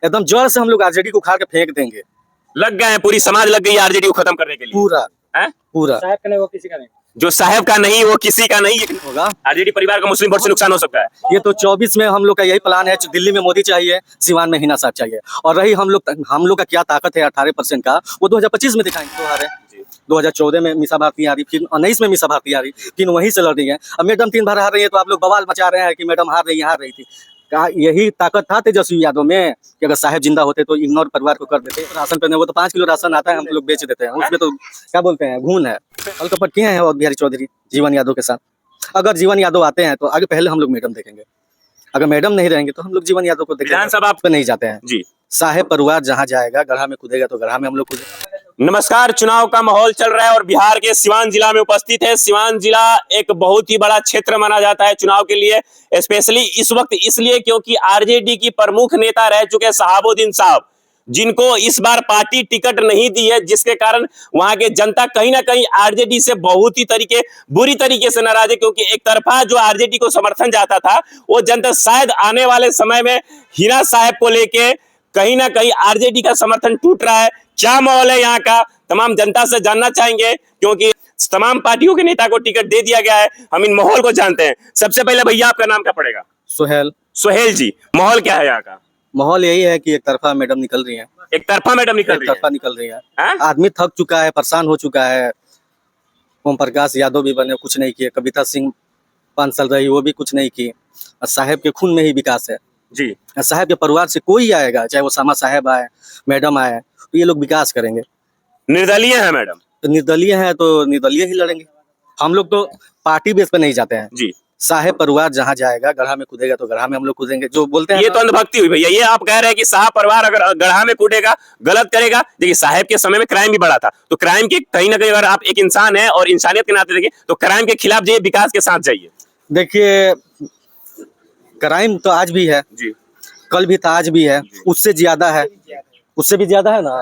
एकदम जड़ से हम लोग आरजेडी को उखाड़ के फेंक देंगे। लग गए हैं, पूरी समाज लग गई है आरजेडी को खत्म करने के लिए। पूरा हैं? पूरा साहब का नहीं, वो किसी का नहीं। जो साहब का नहीं वो किसी का नहीं होगा। आरजेडी परिवार का मुस्लिम वोट से नुकसान हो सकता है। ये तो 24 में हम लोग का यही प्लान है। दिल्ली में मोदी चाहिए, सिवान में हिना साहब चाहिए। और रही हम लोग का क्या ताकत है 18% का, वो 2025 में दिखाएंगे। तो हारे 2014 में मीसा भारती आ रही, फिर 19 में मीसा भारती आ रही, फिर वहीं से लड़ रही है। अब मैडम 3 बार हार रही है तो आप लोग बवाल मचा रहे हैं कि मैडम हार रही थी। का यही ताकत था तेजस्वी यादव में कि अगर साहब जिंदा होते तो इग्नोर परिवार को कर देते। राशन पे वो तो 5 किलो राशन आता है, हम लोग बेच देते हैं। उसमें तो क्या बोलते हैं, घून है। हल कपट किए हैं और बिहारी चौधरी जीवन यादव के साथ। अगर जीवन यादव आते हैं तो आगे पहले हम लोग मैडम देखेंगे। अगर मैडम नहीं रहेंगे तो हम लोग जीवन यादव को देखेंगे। विधानसभा आप नहीं जाते हैं जी। साहेब परिवार जहाँ जाएगा, गढ़ा में कूदेगा तो गढ़ा में हम लोग कूदेंगे। नमस्कार, चुनाव का माहौल चल रहा है और बिहार के सिवान जिला में उपस्थित है। सिवान जिला एक बहुत ही बड़ा क्षेत्र माना जाता है चुनाव के लिए, स्पेशली इस वक्त इसलिए क्योंकि आरजेडी की प्रमुख नेता रह चुके शहाबुद्दीन साहब, जिनको इस बार पार्टी टिकट नहीं दी है, जिसके कारण वहां के जनता कहीं ना कहीं आरजेडी से बहुत ही बुरी तरीके से नाराज है। क्योंकि एक तरफा जो आरजेडी को समर्थन जाता था, वो जनता शायद आने वाले समय में हिना साहब को लेके कहीं ना कहीं आरजेडी का समर्थन टूट रहा है। क्या माहौल है यहाँ का, तमाम जनता से जानना चाहेंगे, क्योंकि तमाम पार्टियों के नेता को टिकट दे दिया गया है। हम इन माहौल को जानते हैं। सबसे पहले भैया आपका नाम क्या पड़ेगा? सोहेल। सोहेल जी, माहौल क्या है यहाँ का? माहौल यही है कि एक तरफा मैडम निकल रही है। एक तरफा मैडम निकल रही है। हाँ? आदमी थक चुका है, परेशान हो चुका है। ओम प्रकाश यादव भी बने, कुछ नहीं किए। कविता सिंह 5 साल रही, वो भी कुछ नहीं की। साहेब के खून में ही विकास है जी। साहब के परिवार से कोई आएगा, चाहे वो सामा साहेब आए, मैडम आए, तो ये लोग विकास करेंगे। निर्दलीय है मैडम? तो निर्दलीय है तो निर्दलीय ही लड़ेंगे। हम लोग तो पार्टी बेस पे नहीं जाते हैं जी। साहेब परिवार जहाँ जाएगा, गढ़ा में कूदेगा तो गढ़ा में हम लोग कूदेंगे। जो बोलते हैं ये तो अंधभक्ति हुई भैया। ये आप कह रहे हैं कि साहब परिवार अगर गढ़ा में कूदेगा, गलत करेगा। देखिए, साहब के समय में क्राइम भी बढ़ा था, तो क्राइम के कहीं ना कहीं अगर आप एक इंसान है और इंसानियत के नाते देखिए तो क्राइम के खिलाफ जाइए, विकास के साथ जाइए। देखिए, क्राइम तो आज भी है जी, कल भी था, आज भी है, उससे ज्यादा है, उससे भी ज्यादा है ना।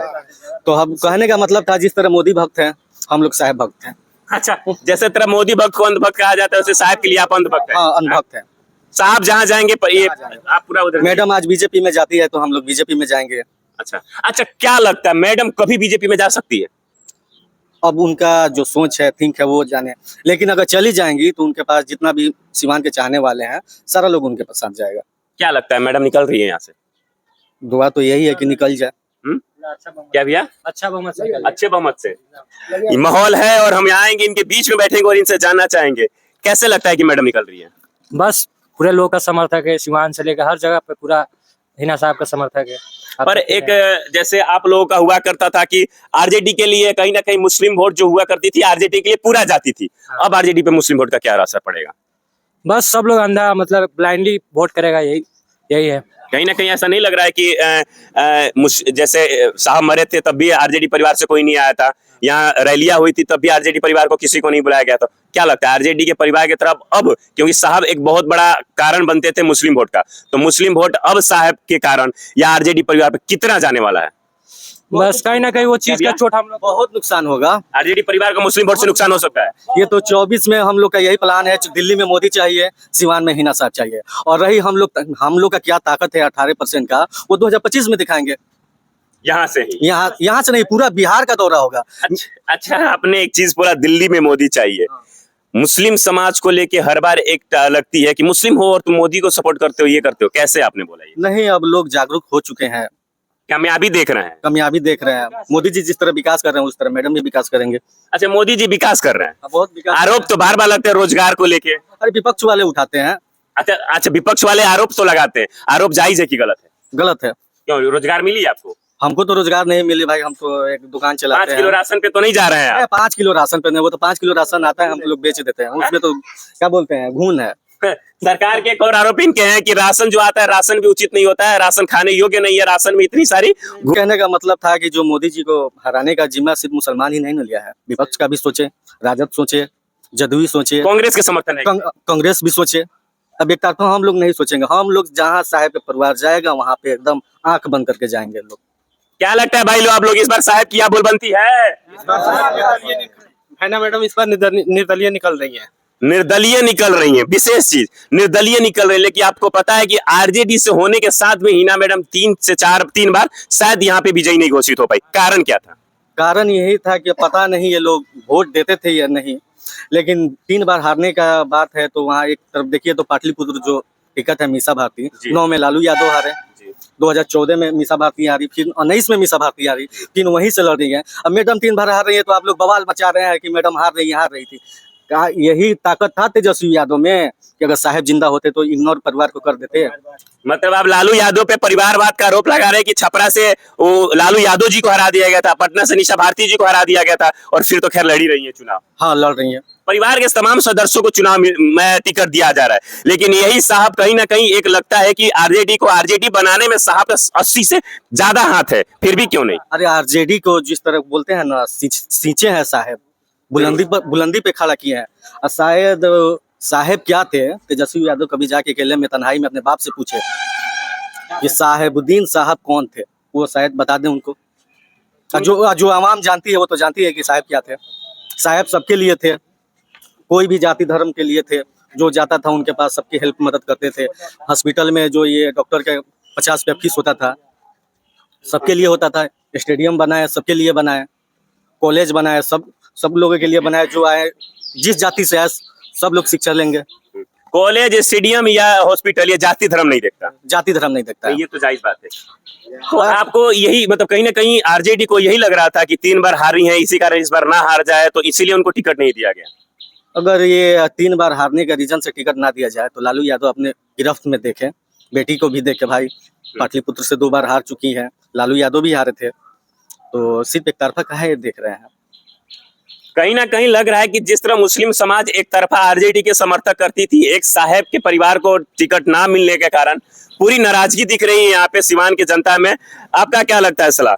तो हम कहने का मतलब था, जिस तरह मोदी भक्त हैं, हम लोग साहेब भक्त हैं। अच्छा, जैसे तरह मोदी भक्त को अंधभक्त कहा जाता है, वैसे साहब के लिए आप अंधभक्त हैं? हाँ, अंधभक्त हैं। साहब जहाँ जाएंगे ये आप पूरा उधर। मैडम आज बीजेपी में जाती है तो हम लोग बीजेपी में जाएंगे। अच्छा अच्छा, क्या लगता है मैडम कभी बीजेपी में जा सकती है? अब उनका जो सोच है, थिंक है, वो जाने। लेकिन अगर चली जाएंगी तो उनके पास जितना भी सिवान के चाहने वाले हैं, सारा लोग उनके पास साथ जाएगा। क्या लगता है मैडम निकल रही है यहाँ से? दुआ तो यही है कि निकल जाए। क्या भैया? अच्छा बहुमत से। अच्छे बहुमत से। ये माहौल है और हम आएंगे, इनके बीच में बैठेंगे और इनसे जानना चाहेंगे कैसे लगता है कि मैडम निकल रही है। बस पूरे लोग का समर्थक है, सिवान से लेकर हर जगह पे पूरा हिना साहब का समर्थक है। पर एक जैसे आप लोगों का हुआ करता था कि आरजेडी के लिए कहीं ना कहीं मुस्लिम वोट जो हुआ करती थी, आरजेडी के लिए पूरा जाती थी। अब आरजेडी पे मुस्लिम वोट का क्या असर पड़ेगा? बस सब लोग अंधा मतलब ब्लाइंडली वोट करेगा, यही है। कहीं ना कहीं ऐसा नहीं लग रहा है कि जैसे साहब मरे थे तब भी आरजेडी परिवार से कोई नहीं आया था, यहाँ रैलियां हुई थी तब भी आरजेडी परिवार को किसी को नहीं बुलाया गया था। क्या लगता है आरजेडी के परिवार की तरफ अब, क्योंकि साहब एक बहुत बड़ा कारण बनते थे मुस्लिम वोट का, तो मुस्लिम वोट अब साहब के कारण या आरजेडी परिवार पे कितना जाने वाला है? बस कहीं ना कहीं वो चीज का चोट हम लोग बहुत नुकसान होगा। आरजेडी परिवार का मुस्लिम वोट से नुकसान हो सकता है। ये तो 24 में हम लोग का यही प्लान है। दिल्ली में मोदी चाहिए, सिवान में हिना साहब चाहिए। और रही हम लोग का क्या ताकत है 18% का, वो 2025 में दिखाएंगे। यहाँ से ही? यहाँ से नहीं, पूरा बिहार का दौरा होगा। अच्छा, आपने एक चीज बोला दिल्ली में मोदी चाहिए। मुस्लिम समाज को लेके हर बार एक लगती है कि मुस्लिम हो और तुम मोदी को सपोर्ट करते हो, ये करते हो, कैसे आपने बोला ये? नहीं, अब लोग जागरूक हो चुके हैं, कामयाबी देख रहे हैं। कामयाबी देख रहे हैं। मोदी जी जिस तरह विकास कर रहे हैं उस तरह मैडम भी विकास करेंगे। अच्छा, मोदी जी विकास कर रहे हैं, बहुत विकास। आरोप तो बार बार लगते हैं रोजगार को लेके। अरे विपक्ष वाले उठाते हैं। अच्छा, विपक्ष वाले आरोप तो लगाते हैं। आरोप जायज है कि गलत है? गलत है। क्यों, रोजगार मिली आपको? हमको तो रोजगार नहीं मिले भाई, हम तो एक दुकान चलाते हैं। 5 किलो राशन पे तो नहीं जा रहे हैं आप? 5 किलो राशन पे नहीं, वो तो 5 किलो राशन आता है, हम लोग बेच देते हैं। उसमें तो क्या बोलते हैं, घून है। सरकार के एक और आरोप इनके हैं कि राशन जो आता है, राशन भी उचित नहीं होता है, राशन खाने योग्य नहीं है, राशन में इतनी सारी। कहने का मतलब था कि जो मोदी जी को हराने का जिम्मा सिर्फ मुसलमान ही नहीं लिया है, विपक्ष का भी सोचे, राजद सोचे, जदयू सोचे, कांग्रेस के समर्थन है, कांग्रेस भी सोचे। अब एक तरफा हम लोग नहीं सोचेंगे। हम लोग जहाँ साहेब के परिवार जाएगा वहाँ पे एकदम आंख बंद करके जाएंगे लोग। क्या लगता है भाई लोग, आप लोग इस बार साहब की बोल बनती है? है ना मैडम, इस बार निर्दलीय निकल रही है। निर्दलीय निकल रही हैं, विशेष चीज निर्दलीय निकल रही है। लेकिन आपको पता है कि आरजेडी से होने के साथ में हिना मैडम 3 बार शायद यहाँ पे विजयी नहीं घोषित हो पाई, कारण क्या था? कारण यही था कि पता नहीं ये लोग वोट देते थे या नहीं, लेकिन 3 बार हारने का बात है तो वहाँ एक तरफ देखिए तो पाटलिपुत्र जो टिकट है मीसा भारती, 9 में लालू यादव हारे, 2014 में मीसा भारती हारी, फिर 19 में मीसा भारती हारी, फिर वहीं से लड़ रही है। अब मैडम 3 बार हार रही है तो आप लोग बवाल मचा रहे हैं कि मैडम हार रही थी। कहा यही ताकत था तेजस्वी यादव में कि अगर साहब जिंदा होते तो इग्नोर परिवार को कर देते। मतलब आप लालू यादव पे परिवारवाद का आरोप लगा रहे हैं कि छपरा से वो लालू यादव जी को हरा दिया गया था, पटना से निशा भारती जी को हरा दिया गया था, और फिर तो खैर लड़ी रही है चुनाव। हाँ, लड़ रही है। परिवार के तमाम सदस्यों को चुनाव में टिकट दिया जा रहा है, लेकिन यही साहब कहीं ना कहीं एक लगता है कि आरजेडी को आरजेडी बनाने में साहब का 80 से ज्यादा हाथ है, फिर भी क्यों नहीं? अरे आरजेडी को जिस तरह बोलते हैं ना, सींचे हैं साहब, बुलंदी पे खड़ा किए हैं। और शायद साहब क्या थे, तेजस्वी यादव कभी जाके अकेले में तन्हाई में अपने बाप से पूछे कि साहेबुद्दीन साहब कौन थे, वो शायद बता दें उनको। जो आवाम जानती है वो तो जानती है कि साहब क्या थे। साहब सबके लिए थे, कोई भी जाति धर्म के लिए थे, जो जाता था उनके पास सबकी हेल्प मदद करते थे। हॉस्पिटल में जो ये डॉक्टर के 50 रुपया फीस होता था, सबके लिए होता था। स्टेडियम बनाए, सबके लिए बनाए। कॉलेज बनाए, सब लोगों के लिए बनाए। जो आए, जिस जाति से आए, सब लोग शिक्षा लेंगे। कॉलेज, स्टेडियम या हॉस्पिटल, ये जाति धर्म नहीं देखता, जाति धर्म नहीं देखता है। ये तो जायज बात है। तो आपको यही मतलब कहीं ना कहीं आरजेडी को यही लग रहा था कि 3 बार हारी है, इसी कारण इस बार ना हार जाए, तो इसीलिए उनको टिकट नहीं दिया गया। अगर ये 3 बार हारने का रीजन से टिकट ना दिया जाए तो लालू यादव अपने गिरफ्त में देखे, बेटी को भी देखे। भाई पाटलिपुत्र से 2 बार हार चुकी है, लालू यादव भी हारे थे, तो सिर्फ एक तरफा काहे देख रहे हैं। कहीं ना कहीं लग रहा है कि जिस तरह मुस्लिम समाज एक तरफा आरजेडी के समर्थक करती थी, एक साहब के परिवार को टिकट ना मिलने के कारण पूरी नाराजगी दिख रही है यहाँ पे सिवान की जनता में। आपका क्या लगता है सलाह?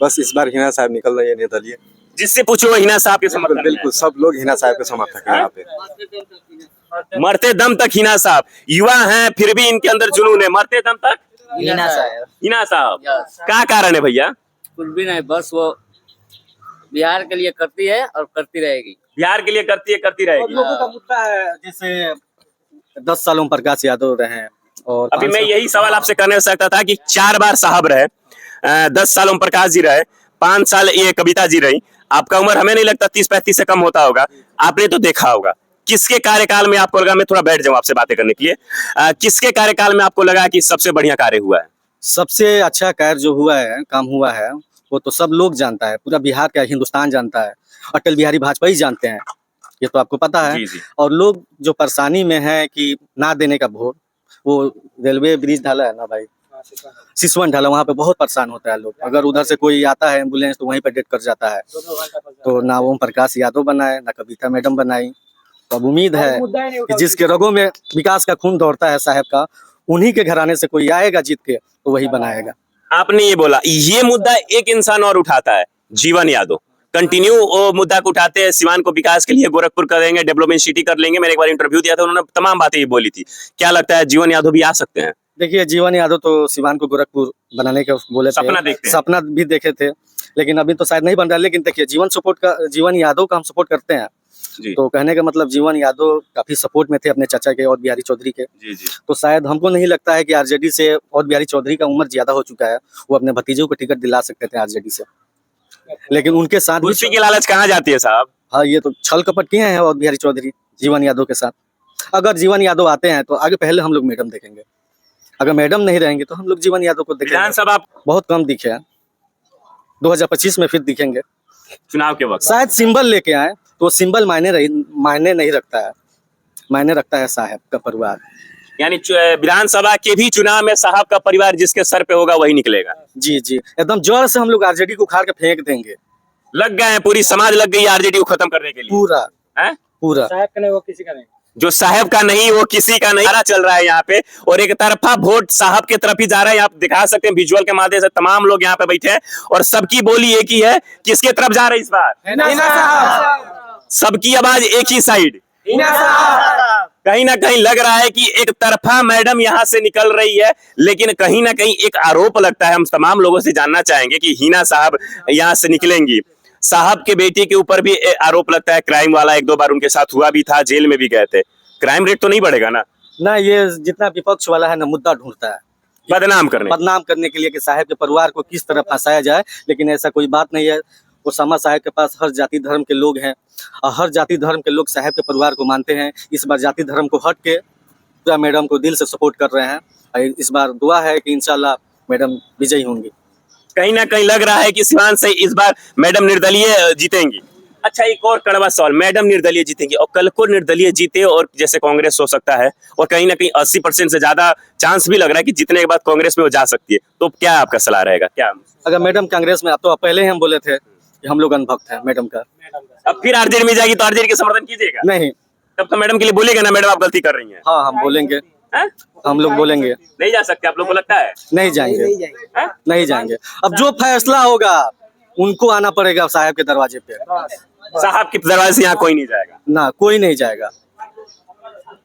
बस इस बार हिना साहब निकल रही है निर्दलीय। जिससे पूछो वो हिना साहब के समर्थक। बिल्कुल सब लोग हिना साहब के समर्थक हैं यहाँ पे। मरते दम तक हिना साहब, युवा हैं फिर भी इनके अंदर जुनून है, मरते दम तक हिना साहब। हिना साहब। क्या कारण है भैया? कुछ भी नहीं, बस वो बिहार के लिए करती है और करती रहेगी। बिहार के लिए करती है, करती रहेगी। लोगों का मुद्दा है, जैसे 10 सालों में प्रकाश यादव रहे, और अभी मैं यही सवाल आपसे करने सकता था कि 4 बार साहब रहे, 10 सालों में प्रकाश जी रहे, 5 साल ये कविता जी रही। आपका उम्र हमें नहीं लगता 30-35 से कम होता होगा। आपने तो देखा होगा किसके कार्यकाल में आपको लगा, मैं थोड़ा बैठ जाऊं आपसे बातें करने के लिए, किसके कार्यकाल में आपको लगा कि सबसे बढ़िया कार्य हुआ है? सबसे अच्छा कार्य जो हुआ है, काम हुआ है, वो तो सब लोग जानता है, पूरा बिहार का हिंदुस्तान जानता है। अटल बिहारी वाजपेयी जानते हैं, ये तो आपको पता है। जी। और लोग जो परेशानी में है कि ना देने का वोट, वो रेलवे ब्रिज ढाला है ना भाई, सिसवन ढाला, वहाँ पे बहुत परेशान होता है लोग। अगर उधर से कोई आता है एम्बुलेंस तो वहीं पे डेथ कर जाता है। तो ना ओम प्रकाश यादव बनाए, ना कविता मैडम बनाई। तो अब उम्मीद है कि जिसके रगों में विकास का खून दौड़ता है साहब का, उन्हीं के घराने से कोई आएगा जीत के तो वही बनाएगा। आपने ये बोला, ये मुद्दा एक इंसान और उठाता है, जीवन यादव। कंटिन्यू वो मुद्दा को उठाते हैं, सिवान को विकास के लिए गोरखपुर करेंगे, डेवलपमेंट सिटी कर लेंगे। मैंने एक बार इंटरव्यू दिया था, उन्होंने तमाम बातें ये बोली थी। क्या लगता है जीवन यादव भी आ सकते हैं? देखिए, जीवन यादव तो सिवान को गोरखपुर बनाने के बोले थे, सपना भी देखे थे, लेकिन अभी तो शायद नहीं बन रहा। लेकिन देखिए, जीवन यादव का हम सपोर्ट करते हैं जी। तो कहने का मतलब जीवन यादव काफी सपोर्ट में थे अपने चाचा के, और बिहारी चौधरी के। जी। तो शायद हमको नहीं लगता है कि आरजेडी से, और बिहारी चौधरी का उम्र ज्यादा हो चुका है, वो अपने भतीजों को टिकट दिला सकते थे आरजेडी से। लेकिन उनके साथ कुर्सी की लालच कहाँ जाती है साहब? हाँ, ये तो छल कपट किए हैं और बिहारी चौधरी जीवन यादव के साथ। अगर जीवन यादव आते हैं तो आगे पहले हम लोग मैडम देखेंगे, अगर मैडम नहीं रहेंगे तो हम लोग जीवन यादव को देखेंगे। विधानसभा बहुत कम दिखे हैं, 2025 में फिर दिखेंगे चुनाव के वक्त। शायद सिंबल लेके आए, तो सिंबल मायने नहीं रखता है, मायने रखता है साहब का परिवार। यानी विधानसभा के भी चुनाव में साहब का परिवार जिसके सर पे होगा वही निकलेगा। जी, एकदम जोर से हम लोग आरजेडी को उखाड़ के फेंक देंगे। लग गए हैं, पूरी समाज लग गई आरजेडी को खत्म करने के लिए। पूरा है? पूरा साहब का नहीं, वो किसी का नहीं। जो साहब का नहीं वो किसी का नहीं सारा चल रहा है यहाँ पे, और एक तरफा वोट साहब के तरफ ही जा रहा है। आप दिखा सकते हैं विजुअल के माध्यम से, तमाम लोग यहाँ पे बैठे हैं और सबकी बोली एक ही है, किसके तरफ जा रहा है इस बार? सबकी आवाज एक ही साइड। कहीं ना कहीं लग रहा है कि एक तरफा मैडम यहाँ से निकल रही है, लेकिन कहीं ना कहीं एक आरोप लगता है। हम तमाम लोगों से जानना चाहेंगे कि हिना साहब यहाँ से निकलेंगी, साहब के बेटी के ऊपर भी आरोप लगता है क्राइम वाला, 1-2 बार उनके साथ हुआ भी था, जेल में भी गए थे। क्राइम रेट तो नहीं बढ़ेगा ना? ना ये जितना विपक्ष वाला है ना मुद्दा ढूंढता है बदनाम करने के लिए कि साहब के परिवार को किस तरह फंसाया जाए, लेकिन ऐसा कोई बात नहीं है। उसामा साहब के पास हर जाति धर्म के लोग हैं और हर जाति धर्म के लोग साहब के परिवार को मानते हैं। इस बार जाति धर्म को हट के पूरा मैडम को दिल से सपोर्ट कर रहे हैं और इस बार दुआ है कि इंशाल्लाह मैडम विजयी होंगी। कहीं ना कहीं लग रहा है कि सिवान से इस बार मैडम निर्दलीय जीतेंगी। अच्छा, एक और कड़वा सवाल, मैडम निर्दलीय जीतेंगी और कल को निर्दलीय जीते और जैसे कांग्रेस हो सकता है और कहीं ना कहीं 80% से ज्यादा चांस भी लग रहा है कि जीतने के बाद कांग्रेस में वो जा सकती है, तो क्या आपका सलाह रहेगा? क्या अगर मैडम कांग्रेस में, तो पहले ही हम बोले थे कि हम लोग अनभक्त हैं मैडम का। अब फिर आरजेडी में जाएगी तो आरजेडी के समर्थन कीजिएगा? नहीं, तब तो मैडम के लिए बोलेगा ना, मैडम आप गलती कर रही हैं। हाँ हम बोलेंगे, हैं? हम लोग बोलेंगे। नहीं जा सकते आप लोग को लगता है? नहीं जाएंगे, हैं? नहीं जाएंगे। अब जो फैसला होगा उनको आना पड़ेगा साहब के दरवाजे पे। साहब के दरवाजे से यहाँ कोई नहीं जाएगा? ना, कोई नहीं जाएगा।